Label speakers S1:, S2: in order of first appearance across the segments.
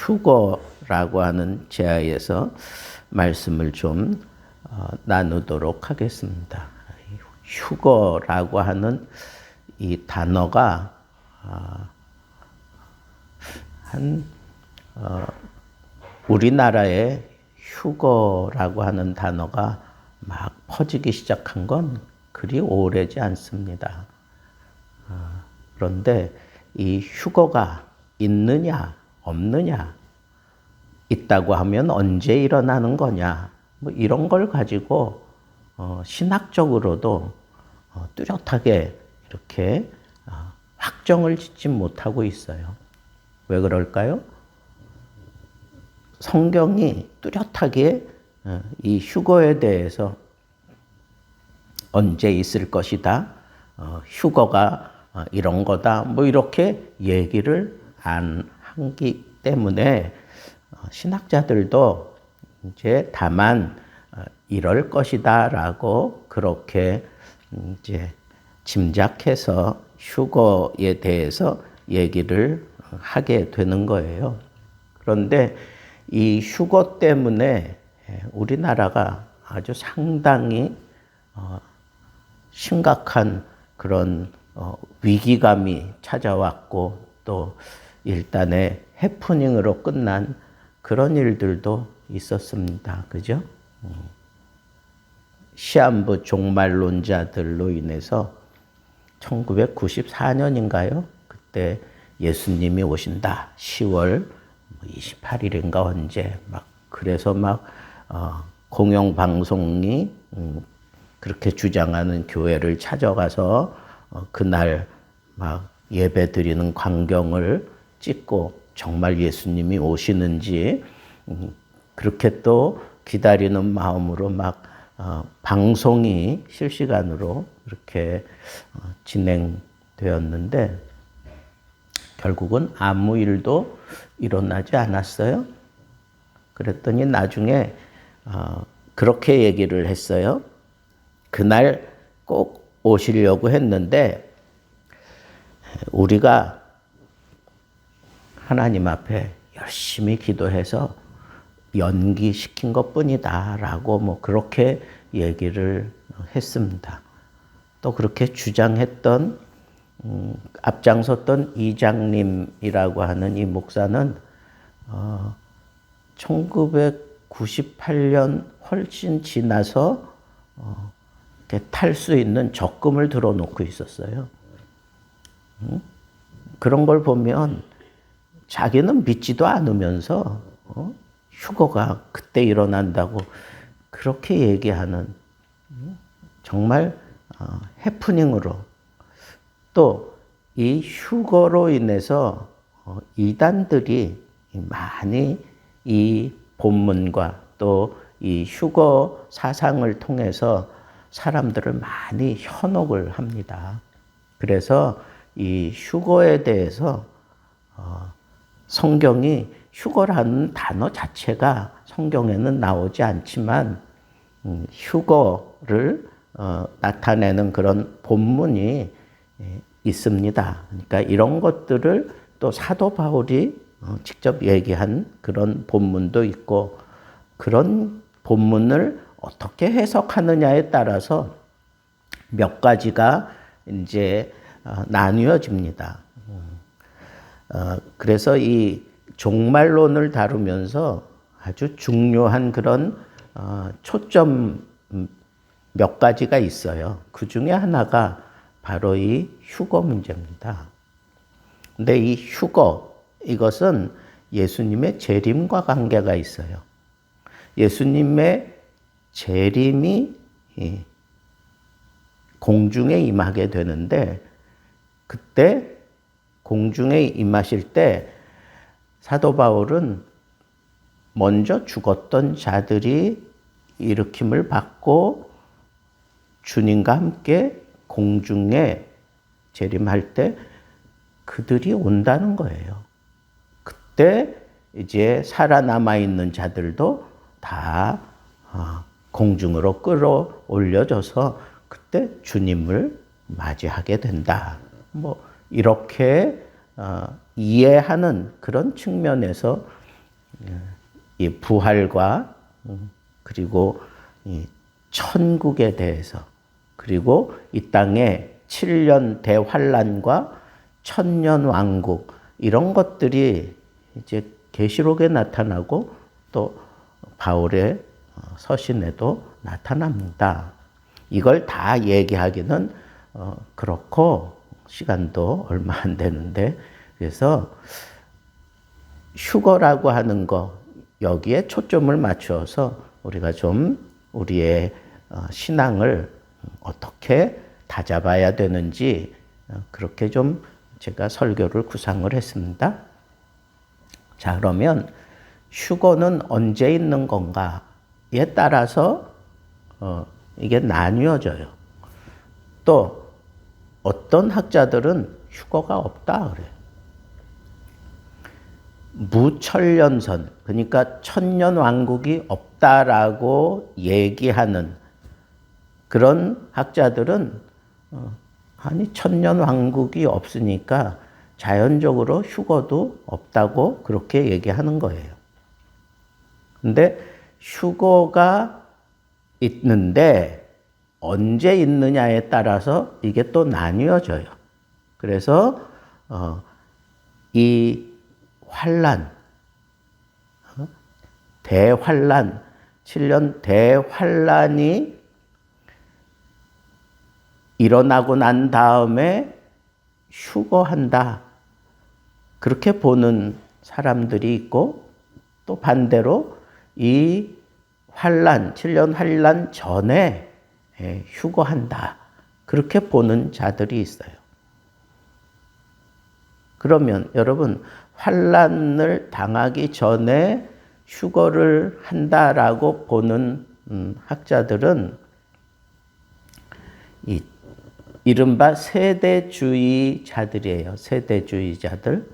S1: 휴거라고 하는 제하에서 말씀을 좀 나누도록 하겠습니다. 휴거라고 하는 이 단어가 우리나라에 휴거라고 하는 단어가 막 퍼지기 시작한 건 그리 오래지 않습니다. 그런데 이 휴거가 있느냐 없느냐, 있다고 하면 언제 일어나는 거냐, 뭐 이런 걸 가지고 신학적으로도 뚜렷하게 이렇게 확정을 짓지 못하고 있어요. 왜 그럴까요? 성경이 뚜렷하게 이 휴거에 대해서 언제 있을 것이다, 휴거가 이런 거다, 뭐 이렇게 얘기를 안 하기 때문에 신학자들도 이제 다만 이럴 것이다라고 그렇게 이제 짐작해서 휴거에 대해서 얘기를 하게 되는 거예요. 그런데 이 휴거 때문에 우리나라가 아주 상당히 심각한 그런 위기감이 찾아왔고, 또 일단의 해프닝으로 끝난 그런 일들도 있었습니다. 그죠? 시한부 종말론자들로 인해서 1994년인가요? 그때 예수님이 오신다. 10월 28일인가 언제 막 그래서 막 공영방송이 그렇게 주장하는 교회를 찾아가서 그날 막 예배 드리는 광경을 찍고 정말 예수님이 오시는지 그렇게 또 기다리는 마음으로 막 방송이 실시간으로 이렇게 진행되었는데 결국은 아무 일도 일어나지 않았어요. 그랬더니 나중에 그렇게 얘기를 했어요. 그날 꼭 오시려고 했는데 우리가 하나님 앞에 열심히 기도해서 연기시킨 것뿐이다 라고 뭐 그렇게 얘기를 했습니다. 또 그렇게 주장했던 앞장섰던 이장님이라고 하는 이 목사는 1998년 훨씬 지나서 탈 수 있는 적금을 들어놓고 있었어요. 그런 걸 보면 자기는 믿지도 않으면서 휴거가 그때 일어난다고 그렇게 얘기하는, 정말 해프닝으로, 또 이 휴거로 인해서 이단들이 많이 이 본문과 또 이 휴거 사상을 통해서 사람들을 많이 현혹을 합니다. 그래서 이 휴거에 대해서 성경이 휴거라는 단어 자체가 성경에는 나오지 않지만 휴거를 나타내는 그런 본문이 있습니다. 그러니까 이런 것들을 또 사도 바울이 직접 얘기한 그런 본문도 있고, 그런 본문을 어떻게 해석하느냐에 따라서 몇 가지가 이제 나뉘어집니다. 그래서 이 종말론을 다루면서 아주 중요한 그런 초점 몇 가지가 있어요. 그 중에 하나가 바로 이 휴거 문제입니다. 근데 이 휴거, 이것은 예수님의 재림과 관계가 있어요. 예수님의 재림이 공중에 임하게 되는데, 그때 공중에 임하실 때 사도 바울은 먼저 죽었던 자들이 일으킴을 받고 주님과 함께 공중에 재림할 때 그들이 온다는 거예요. 그때 이제 살아남아 있는 자들도 다 공중으로 끌어올려져서 그때 주님을 맞이하게 된다. 뭐 이렇게 이해하는 그런 측면에서 이 부활과 그리고 이 천국에 대해서 그리고 이 땅에 7년 대환란과 천년 왕국 이런 것들이 이제 계시록에 나타나고 또 바울의 서신에도 나타납니다. 이걸 다 얘기하기는 그렇고 시간도 얼마 안 되는데 그래서 휴거라고 하는 거 여기에 초점을 맞추어서 우리가 좀 우리의 신앙을 어떻게 다잡아야 되는지 그렇게 좀 제가 설교를 구상을 했습니다. 자, 그러면 휴거는 언제 있는 건가에 따라서 이게 나뉘어져요. 또 어떤 학자들은 휴거가 없다 그래요. 무천년선, 그러니까 천년 왕국이 없다라고 얘기하는 그런 학자들은 아니 천년 왕국이 없으니까 자연적으로 휴거도 없다고 그렇게 얘기하는 거예요. 근데 휴거가 있는데 언제 있느냐에 따라서 이게 또 나뉘어져요. 그래서 이 환란, 대환란, 7년 대환란이 일어나고 난 다음에 휴거한다. 그렇게 보는 사람들이 있고 또 반대로 이 환란, 7년 환란 전에 휴거한다. 그렇게 보는 자들이 있어요. 그러면 여러분 환란을 당하기 전에 휴거를 한다라고 보는 학자들은 이 이른바 세대주의자들이에요. 세대주의자들.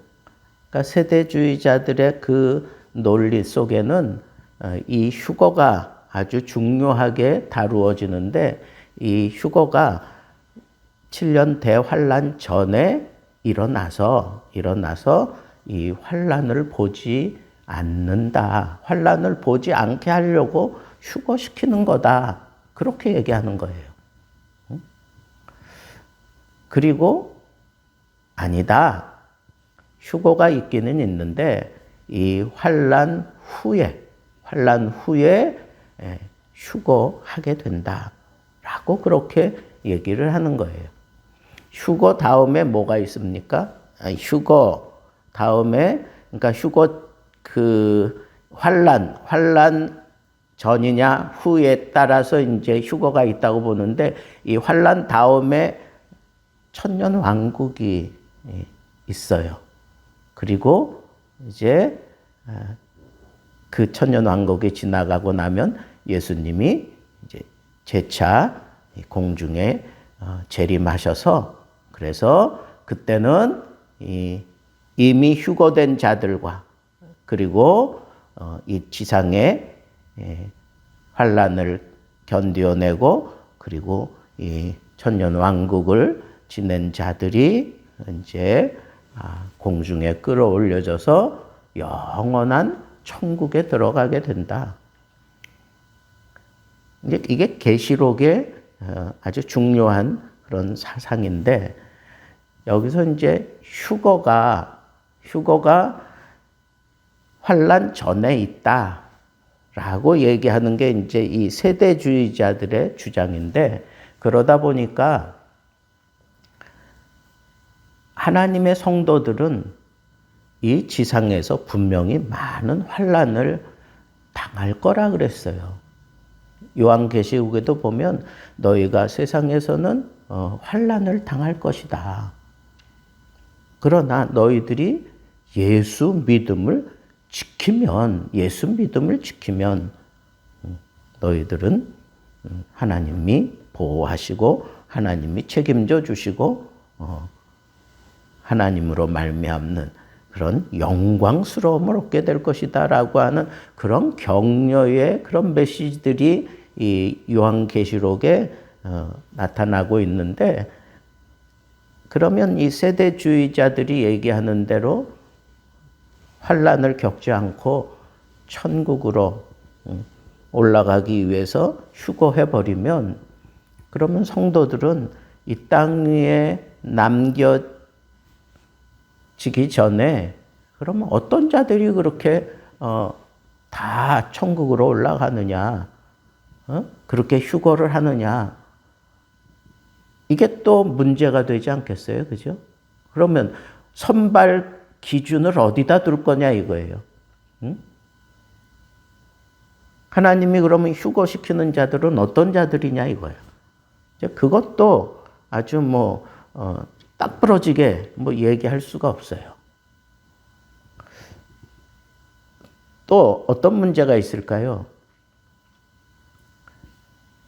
S1: 그러니까 세대주의자들의 그 논리 속에는 이 휴거가 아주 중요하게 다루어지는데 이 휴거가 7년 대환란 전에 일어나서 이 환란을 보지 않는다. 환란을 보지 않게 하려고 휴거시키는 거다. 그렇게 얘기하는 거예요. 그리고 아니다. 휴거가 있기는 있는데 이 환란 후에 휴거하게 된다라고 그렇게 얘기를 하는 거예요. 휴거 다음에 뭐가 있습니까? 휴거 다음에 그러니까 휴거 그 환란 전이냐 후에 따라서 이제 휴거가 있다고 보는데 이 환란 다음에 천년 왕국이 있어요. 그리고 이제 그 천년 왕국이 지나가고 나면 예수님이 이제 재차 공중에 재림하셔서 그래서 그때는 이미 휴거된 자들과 그리고 이 지상의 환란을 견뎌내고 그리고 이 천년 왕국을 지낸 자들이 이제 공중에 끌어올려져서 영원한 천국에 들어가게 된다. 이게 계시록의 아주 중요한 그런 사상인데 여기서 이제 휴거가 환란 전에 있다라고 얘기하는 게 이제 이 세대주의자들의 주장인데 그러다 보니까 하나님의 성도들은 이 지상에서 분명히 많은 환란을 당할 거라 그랬어요. 요한계시록에도 보면 너희가 세상에서는 환란을 당할 것이다. 그러나 너희들이 예수 믿음을 지키면 너희들은 하나님이 보호하시고 하나님이 책임져 주시고 하나님으로 말미암는 그런 영광스러움을 얻게 될 것이다라고 하는 그런 격려의 그런 메시지들이 이 요한계시록에 나타나고 있는데 그러면 이 세대주의자들이 얘기하는 대로 환란을 겪지 않고 천국으로 올라가기 위해서 휴거해버리면 그러면 성도들은 이 땅 위에 남겨지기 전에 그러면 어떤 자들이 그렇게 다 천국으로 올라가느냐, 그렇게 휴거를 하느냐, 이게 또 문제가 되지 않겠어요? 그죠? 그러면 선발 기준을 어디다 둘 거냐 이거예요. 하나님이 그러면 휴거시키는 자들은 어떤 자들이냐 이거예요. 그것도 아주 딱 부러지게 얘기할 수가 없어요. 또 어떤 문제가 있을까요?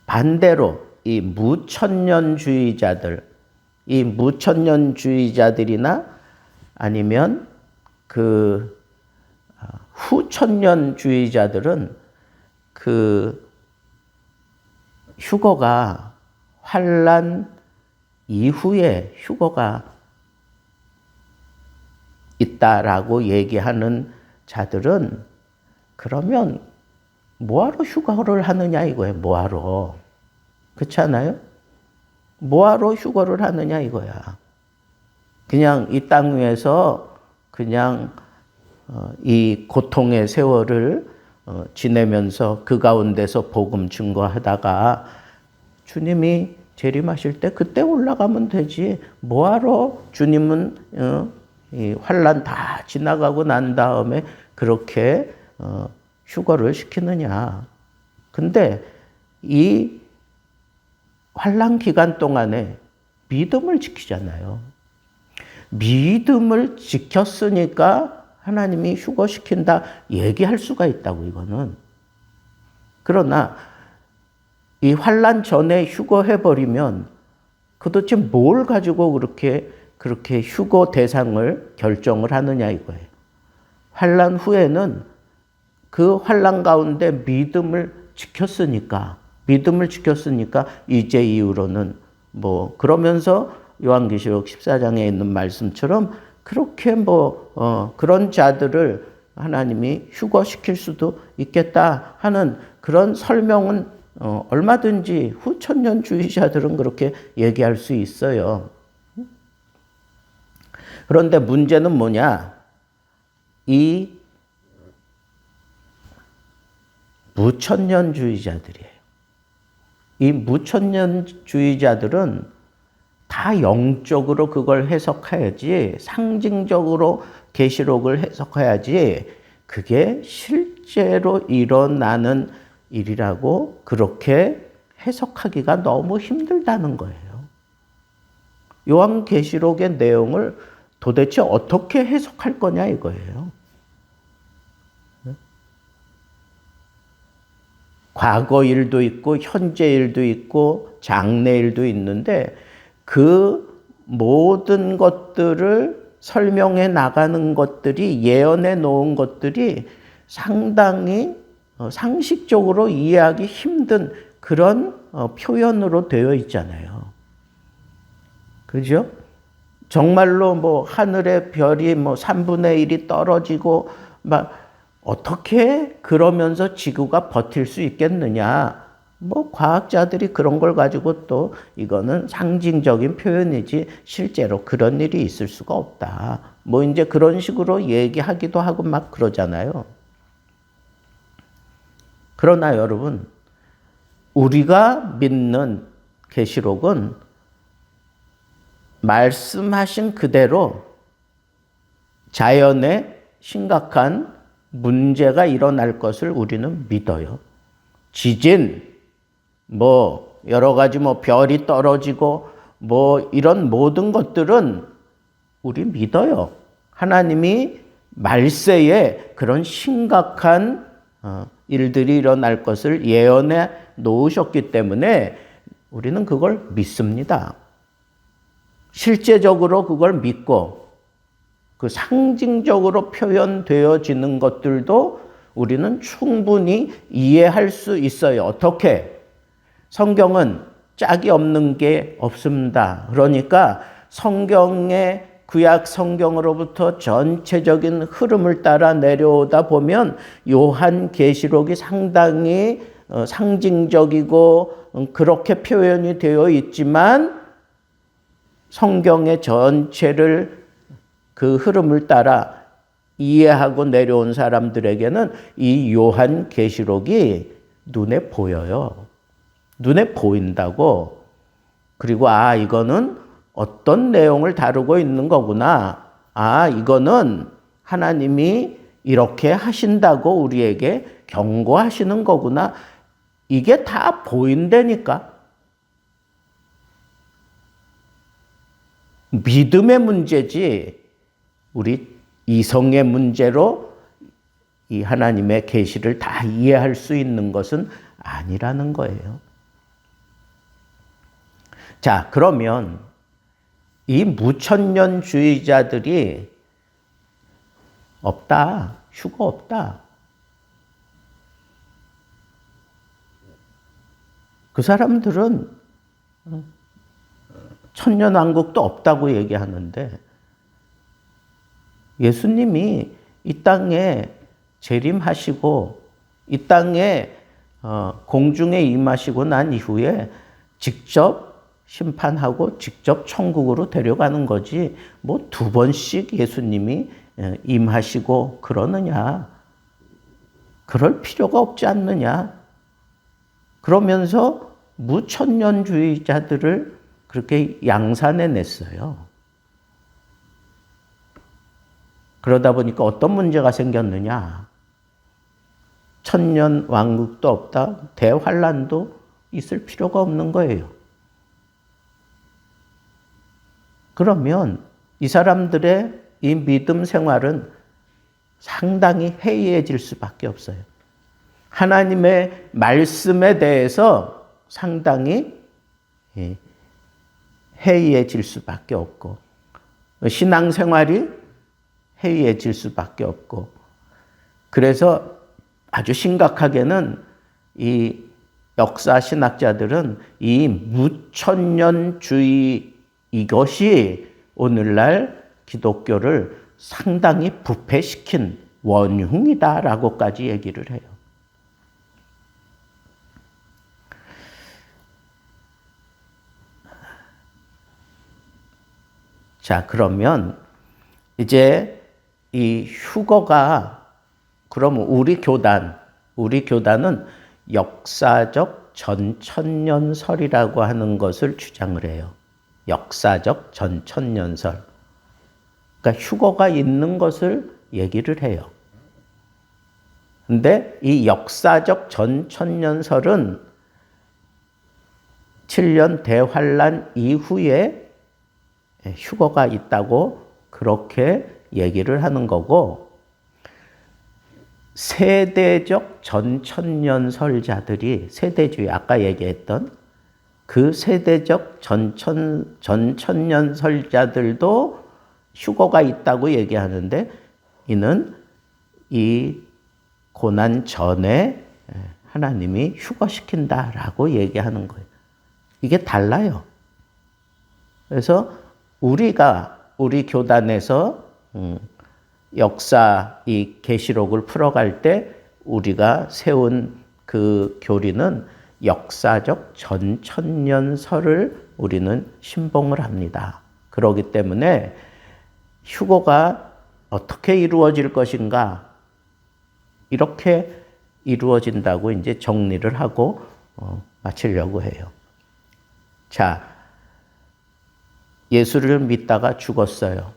S1: 반대로 이 무천년주의자들이나 아니면 그 후천년주의자들은 그 휴거가 환난 이후에 휴거가 있다라고 얘기하는 자들은 그러면 뭐하러 휴거를 하느냐 이거예요. 뭐하러. 그렇지 않아요? 뭐하러 휴거를 하느냐 이거야. 그냥 이 땅 위에서 그냥 이 고통의 세월을 지내면서 그 가운데서 복음 증거하다가 주님이 재림하실 때 그때 올라가면 되지. 뭐하러 주님은 이 환난 다 지나가고 난 다음에 그렇게 휴거를 시키느냐. 근데 이 환난 기간 동안에 믿음을 지키잖아요. 믿음을 지켰으니까 하나님이 휴거시킨다 얘기할 수가 있다고 이거는. 그러나 이 환난 전에 휴거해버리면 도대체 뭘 가지고 그렇게 휴거 대상을 결정을 하느냐 이거예요. 환난 후에는 그 환난 가운데 믿음을 지켰으니까 이제 이후로는 그러면서 요한계시록 14장에 있는 말씀처럼 그렇게 그런 자들을 하나님이 휴거시킬 수도 있겠다 하는 그런 설명은 얼마든지 후천년주의자들은 그렇게 얘기할 수 있어요. 그런데 문제는 뭐냐? 이 무천년주의자들이에요. 이 무천년주의자들은 다 영적으로 그걸 해석해야지, 상징적으로 계시록을 해석해야지, 그게 실제로 일어나는 일이라고 그렇게 해석하기가 너무 힘들다는 거예요. 요한계시록의 내용을 도대체 어떻게 해석할 거냐 이거예요. 과거 일도 있고 현재 일도 있고 장래 일도 있는데 그 모든 것들을 설명해 나가는 것들이, 예언해 놓은 것들이 상당히 상식적으로 이해하기 힘든 그런 표현으로 되어 있잖아요. 그죠? 정말로 하늘의 별이 3분의 1이 떨어지고 어떻게 그러면서 지구가 버틸 수 있겠느냐. 과학자들이 그런 걸 가지고 또 이거는 상징적인 표현이지 실제로 그런 일이 있을 수가 없다. 이제 그런 식으로 얘기하기도 하고 그러잖아요. 그러나 여러분, 우리가 믿는 계시록은 말씀하신 그대로 자연에 심각한 문제가 일어날 것을 우리는 믿어요. 지진, 여러 가지 별이 떨어지고 이런 모든 것들은 우리 믿어요. 하나님이 말세에 그런 심각한 일들이 일어날 것을 예언해 놓으셨기 때문에 우리는 그걸 믿습니다. 실제적으로 그걸 믿고 그 상징적으로 표현되어지는 것들도 우리는 충분히 이해할 수 있어요. 어떻게? 성경은 짝이 없는 게 없습니다. 그러니까 성경에 구약 성경으로부터 전체적인 흐름을 따라 내려오다 보면 요한계시록이 상당히 상징적이고 그렇게 표현이 되어 있지만 성경의 전체를 그 흐름을 따라 이해하고 내려온 사람들에게는 이 요한계시록이 눈에 보여요. 눈에 보인다고. 그리고 이거는 어떤 내용을 다루고 있는 거구나. 이거는 하나님이 이렇게 하신다고 우리에게 경고하시는 거구나. 이게 다 보인다니까. 믿음의 문제지 우리 이성의 문제로 이 하나님의 계시를 다 이해할 수 있는 것은 아니라는 거예요. 자, 그러면 이 무천년주의자들이 없다, 휴거 없다. 그 사람들은 천년왕국도 없다고 얘기하는데 예수님이 이 땅에 재림하시고 이 땅에 공중에 임하시고 난 이후에 직접 심판하고 직접 천국으로 데려가는 거지 뭐 2번씩 예수님이 임하시고 그러느냐. 그럴 필요가 없지 않느냐. 그러면서 무천년주의자들을 그렇게 양산해 냈어요. 그러다 보니까 어떤 문제가 생겼느냐. 천년 왕국도 없다. 대환란도 있을 필요가 없는 거예요. 그러면 이 사람들의 이 믿음 생활은 상당히 해이해질 수밖에 없어요. 하나님의 말씀에 대해서 상당히 해이해질 수밖에 없고 신앙생활이 해이해질 수밖에 없고 그래서 아주 심각하게는 이 역사 신학자들은 이 무천년주의 이것이 오늘날 기독교를 상당히 부패시킨 원흉이다라고까지 얘기를 해요. 자, 그러면 이제 이 휴거가 그러면 우리 교단은 역사적 전천년설이라고 하는 것을 주장을 해요. 역사적 전천년설. 그러니까 휴거가 있는 것을 얘기를 해요. 근데 이 역사적 전천년설은 7년 대환란 이후에 휴거가 있다고 그렇게 얘기를 하는 거고 세대적 전천년설자들이 세대주의 아까 얘기했던 그 세대적 전천년설자들도 휴거가 있다고 얘기하는데 이는 이 고난 전에 하나님이 휴거시킨다라고 얘기하는 거예요. 이게 달라요. 그래서 우리 교단에서 역사 이 계시록을 풀어갈 때 우리가 세운 그 교리는 역사적 전천년설을 우리는 신봉을 합니다. 그렇기 때문에 휴거가 어떻게 이루어질 것인가 이렇게 이루어진다고 이제 정리를 하고 마치려고 해요. 자, 예수를 믿다가 죽었어요.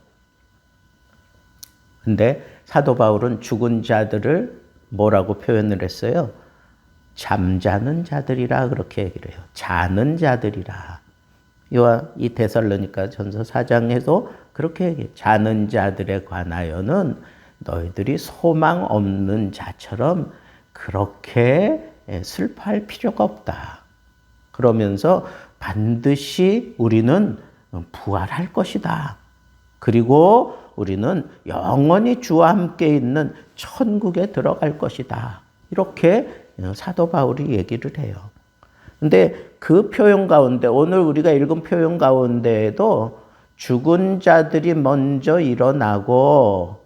S1: 근데 사도 바울은 죽은 자들을 뭐라고 표현을 했어요? 잠자는 자들이라 그렇게 얘기를 해요. 자는 자들이라. 이 데살로니가 전서 4장에도 그렇게 얘기해요. 자는 자들에 관하여는 너희들이 소망 없는 자처럼 그렇게 슬퍼할 필요가 없다. 그러면서 반드시 우리는 부활할 것이다. 그리고 우리는 영원히 주와 함께 있는 천국에 들어갈 것이다. 이렇게 사도 바울이 얘기를 해요. 근데 그 표현 가운데 오늘 우리가 읽은 표현 가운데에도 죽은 자들이 먼저 일어나고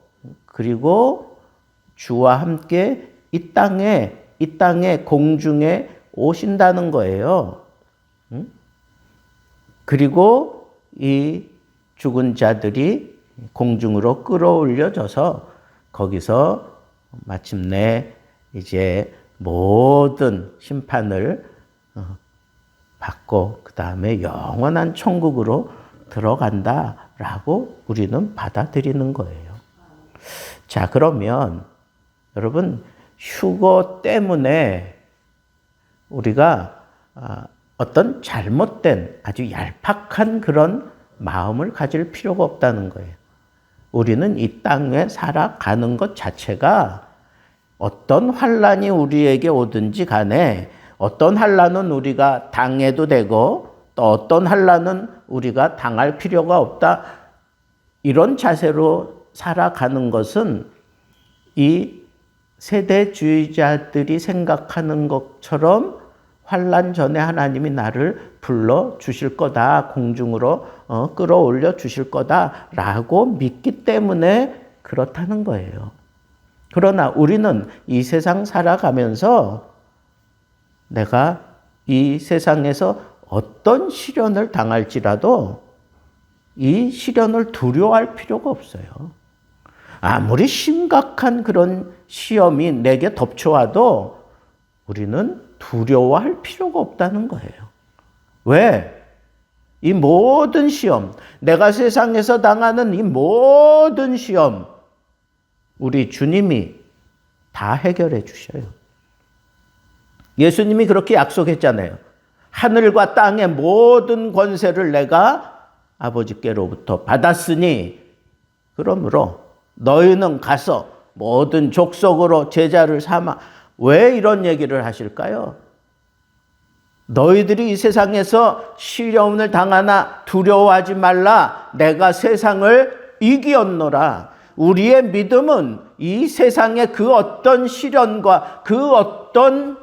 S1: 그리고 주와 함께 이 땅에 공중에 오신다는 거예요. 그리고 이 죽은 자들이 공중으로 끌어올려져서 거기서 마침내 이제 모든 심판을 받고 그 다음에 영원한 천국으로 들어간다라고 우리는 받아들이는 거예요. 자, 그러면 여러분 휴거 때문에 우리가 어떤 잘못된 아주 얄팍한 그런 마음을 가질 필요가 없다는 거예요. 우리는 이 땅에 살아가는 것 자체가 어떤 환란이 우리에게 오든지 간에 어떤 환란은 우리가 당해도 되고 또 어떤 환란은 우리가 당할 필요가 없다. 이런 자세로 살아가는 것은 이 세대주의자들이 생각하는 것처럼 환란 전에 하나님이 나를 불러 주실 거다. 공중으로 끌어올려 주실 거다라고 믿기 때문에 그렇다는 거예요. 그러나 우리는 이 세상 살아가면서 내가 이 세상에서 어떤 시련을 당할지라도 이 시련을 두려워할 필요가 없어요. 아무리 심각한 그런 시험이 내게 덮쳐와도 우리는 두려워할 필요가 없다는 거예요. 왜? 이 모든 시험, 내가 세상에서 당하는 이 모든 시험, 우리 주님이 다 해결해 주셔요. 예수님이 그렇게 약속했잖아요. 하늘과 땅의 모든 권세를 내가 아버지께로부터 받았으니 그러므로 너희는 가서 모든 족속으로 제자를 삼아. 왜 이런 얘기를 하실까요? 너희들이 이 세상에서 시련을 당하나 두려워하지 말라. 내가 세상을 이기었노라. 우리의 믿음은 이 세상의 그 어떤 시련과 그 어떤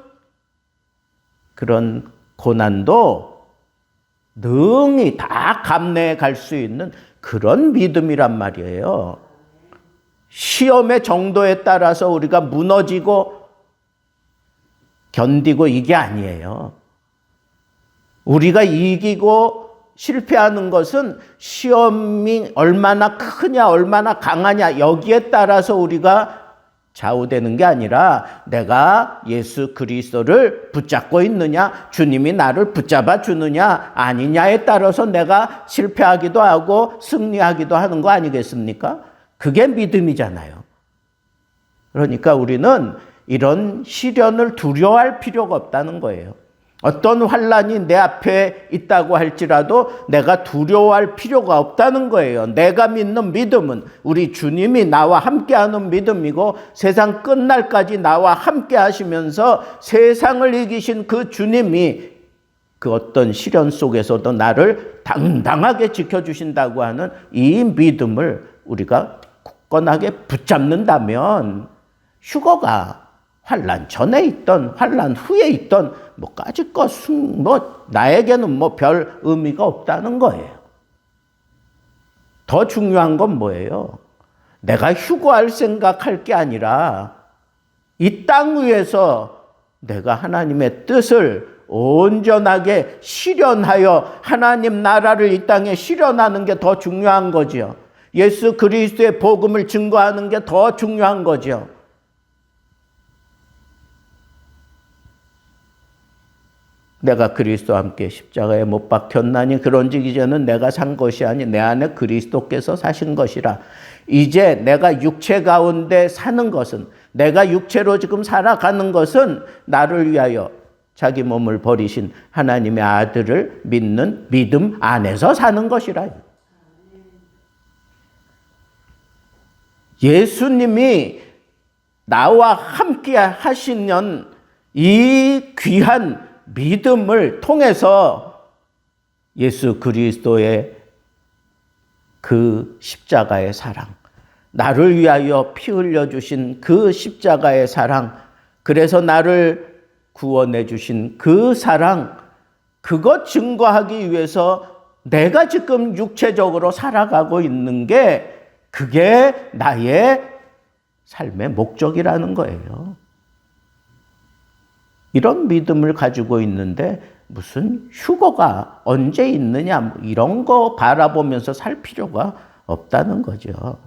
S1: 그런 고난도 능히 다 감내해 갈 수 있는 그런 믿음이란 말이에요. 시험의 정도에 따라서 우리가 무너지고 견디고 이게 아니에요. 우리가 이기고 실패하는 것은 시험이 얼마나 크냐 얼마나 강하냐 여기에 따라서 우리가 좌우되는 게 아니라 내가 예수 그리스도를 붙잡고 있느냐 주님이 나를 붙잡아 주느냐 아니냐에 따라서 내가 실패하기도 하고 승리하기도 하는 거 아니겠습니까? 그게 믿음이잖아요. 그러니까 우리는 이런 시련을 두려워할 필요가 없다는 거예요. 어떤 환란이 내 앞에 있다고 할지라도 내가 두려워할 필요가 없다는 거예요. 내가 믿는 믿음은 우리 주님이 나와 함께하는 믿음이고 세상 끝날까지 나와 함께 하시면서 세상을 이기신 그 주님이 그 어떤 시련 속에서도 나를 당당하게 지켜주신다고 하는 이 믿음을 우리가 굳건하게 붙잡는다면 휴거가 환란 전에 있던 환란 후에 있던 까짓것 나에게는 별 의미가 없다는 거예요. 더 중요한 건 뭐예요? 내가 휴거할 생각할 게 아니라 이 땅 위에서 내가 하나님의 뜻을 온전하게 실현하여 하나님 나라를 이 땅에 실현하는 게 더 중요한 거죠. 예수 그리스도의 복음을 증거하는 게 더 중요한 거죠. 내가 그리스도와 함께 십자가에 못 박혔나니 그런즉 이제는 내가 산 것이 아니 내 안에 그리스도께서 사신 것이라. 이제 내가 육체 가운데 사는 것은 내가 육체로 지금 살아가는 것은 나를 위하여 자기 몸을 버리신 하나님의 아들을 믿는 믿음 안에서 사는 것이라. 예수님이 나와 함께 하시는 이 귀한 믿음을 통해서 예수 그리스도의 그 십자가의 사랑, 나를 위하여 피 흘려주신 그 십자가의 사랑, 그래서 나를 구원해 주신 그 사랑, 그것 증거하기 위해서 내가 지금 육체적으로 살아가고 있는 게 그게 나의 삶의 목적이라는 거예요. 이런 믿음을 가지고 있는데 무슨 휴거가 언제 있느냐 이런 거 바라보면서 살 필요가 없다는 거죠.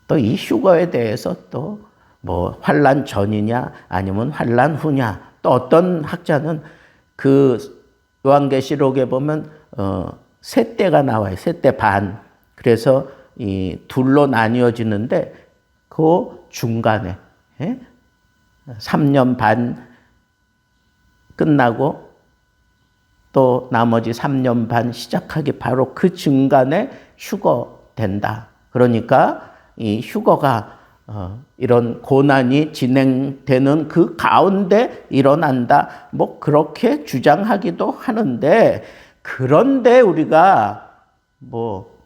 S1: 또 이 휴거에 대해서 또 뭐 환란 전이냐 아니면 환란 후냐 또 어떤 학자는 그 요한계시록에 보면 세 때가 나와요. 세 때 반. 그래서 이 둘로 나뉘어지는데 그 중간에 3년 반 끝나고 또 나머지 3년 반 시작하기 바로 그 중간에 휴거된다. 그러니까 이 휴거가 이런 고난이 진행되는 그 가운데 일어난다. 뭐 그렇게 주장하기도 하는데 그런데 우리가 뭐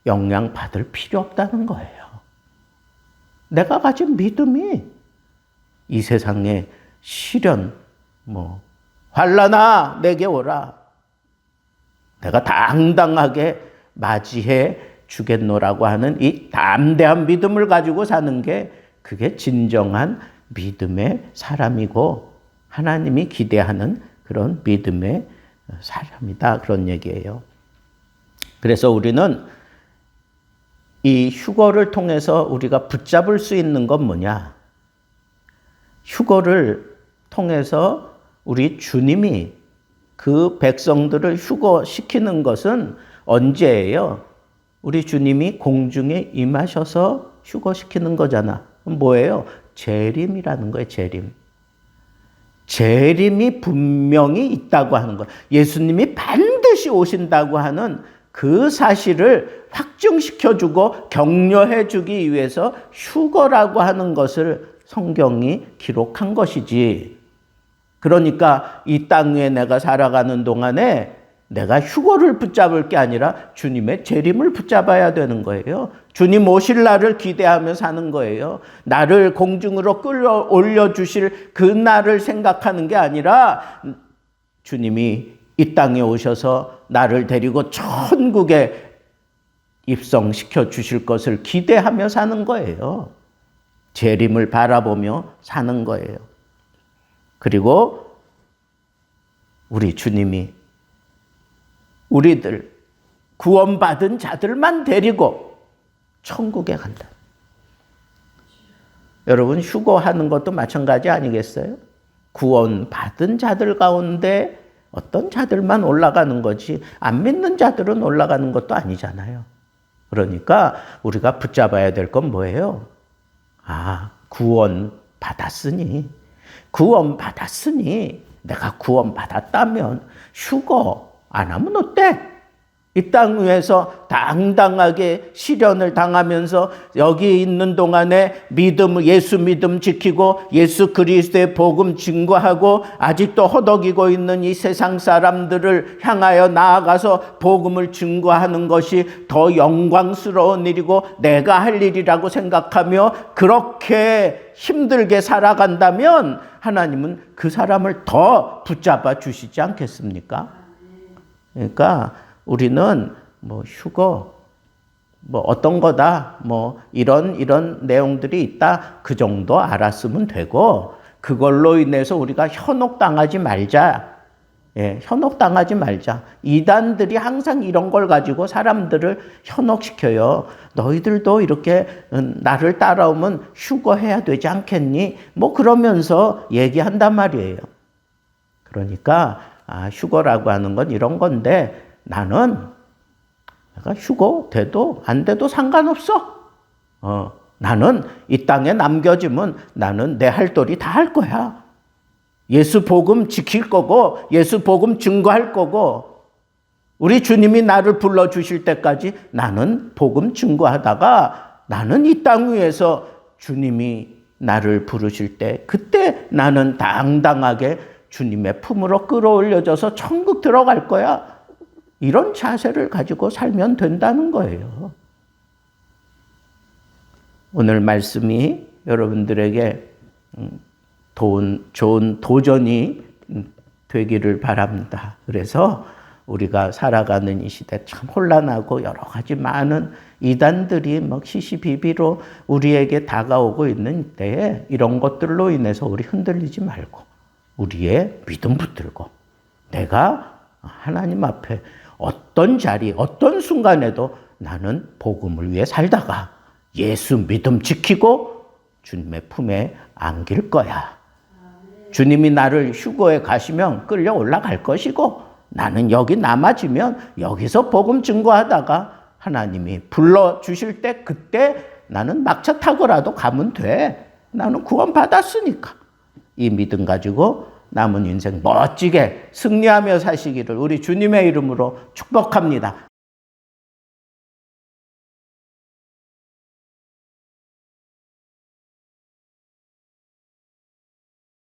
S1: 영향받을 필요 없다는 거예요. 내가 가진 믿음이 이 세상의 시련, 뭐 환난아 내게 오라. 내가 당당하게 맞이해 주겠노라고 하는 이 담대한 믿음을 가지고 사는 게 그게 진정한 믿음의 사람이고 하나님이 기대하는 그런 믿음의 사람이다. 그런 얘기예요. 그래서 우리는 이 휴거를 통해서 우리가 붙잡을 수 있는 건 뭐냐? 휴거를 통해서 우리 주님이 그 백성들을 휴거시키는 것은 언제예요? 우리 주님이 공중에 임하셔서 휴거시키는 거잖아. 뭐예요? 재림이라는 거예요. 재림. 재림이 분명히 있다고 하는 거예요. 예수님이 반드시 오신다고 하는 그 사실을 확증시켜주고 격려해주기 위해서 휴거라고 하는 것을 성경이 기록한 것이지. 그러니까 이 땅 위에 내가 살아가는 동안에 내가 휴거를 붙잡을 게 아니라 주님의 재림을 붙잡아야 되는 거예요. 주님 오실 날을 기대하며 사는 거예요. 나를 공중으로 끌어올려 주실 그 날을 생각하는 게 아니라 주님이 이 땅에 오셔서 나를 데리고 천국에 입성시켜 주실 것을 기대하며 사는 거예요. 재림을 바라보며 사는 거예요. 그리고 우리 주님이 우리들 구원받은 자들만 데리고 천국에 간다. 여러분 휴거하는 것도 마찬가지 아니겠어요? 구원받은 자들 가운데 어떤 자들만 올라가는 거지 안 믿는 자들은 올라가는 것도 아니잖아요. 그러니까 우리가 붙잡아야 될 건 뭐예요? 구원받았으니 내가 구원받았다면 휴거 안 하면 어때? 이 땅 위에서 당당하게 시련을 당하면서 여기 있는 동안에 예수 믿음 지키고 예수 그리스도의 복음 증거하고 아직도 허덕이고 있는 이 세상 사람들을 향하여 나아가서 복음을 증거하는 것이 더 영광스러운 일이고 내가 할 일이라고 생각하며 그렇게 힘들게 살아간다면 하나님은 그 사람을 더 붙잡아 주시지 않겠습니까? 그러니까 우리는 뭐 휴거, 뭐 어떤 거다, 뭐 이런 내용들이 있다, 그 정도 알았으면 되고, 그걸로 인해서 우리가 현혹당하지 말자. 현혹당하지 말자. 이단들이 항상 이런 걸 가지고 사람들을 현혹시켜요. 너희들도 이렇게 나를 따라오면 휴거해야 되지 않겠니? 뭐 그러면서 얘기한단 말이에요. 그러니까 휴거라고 하는 건 이런 건데 나는 내가 휴거 돼도 안 돼도 상관없어. 나는 이 땅에 남겨지면 나는 내 할 도리 다 할 거야. 예수 복음 지킬 거고 예수 복음 증거할 거고 우리 주님이 나를 불러주실 때까지 나는 복음 증거하다가 나는 이 땅 위에서 주님이 나를 부르실 때 그때 나는 당당하게 주님의 품으로 끌어올려져서 천국 들어갈 거야. 이런 자세를 가지고 살면 된다는 거예요. 오늘 말씀이 여러분들에게 좋은 도전이 되기를 바랍니다. 그래서 우리가 살아가는 이 시대 참 혼란하고 여러 가지 많은 이단들이 막 시시비비로 우리에게 다가오고 있는 때에 이런 것들로 인해서 우리 흔들리지 말고 우리의 믿음 붙들고 내가 하나님 앞에 어떤 자리, 어떤 순간에도 나는 복음을 위해 살다가 예수 믿음 지키고 주님의 품에 안길 거야. 주님이 나를 휴거에 가시면 끌려 올라갈 것이고 나는 여기 남아지면 여기서 복음 증거하다가 하나님이 불러주실 때 그때 나는 막차 타고라도 가면 돼. 나는 구원 받았으니까. 이 믿음 가지고 남은 인생 멋지게 승리하며 사시기를 우리 주님의 이름으로 축복합니다.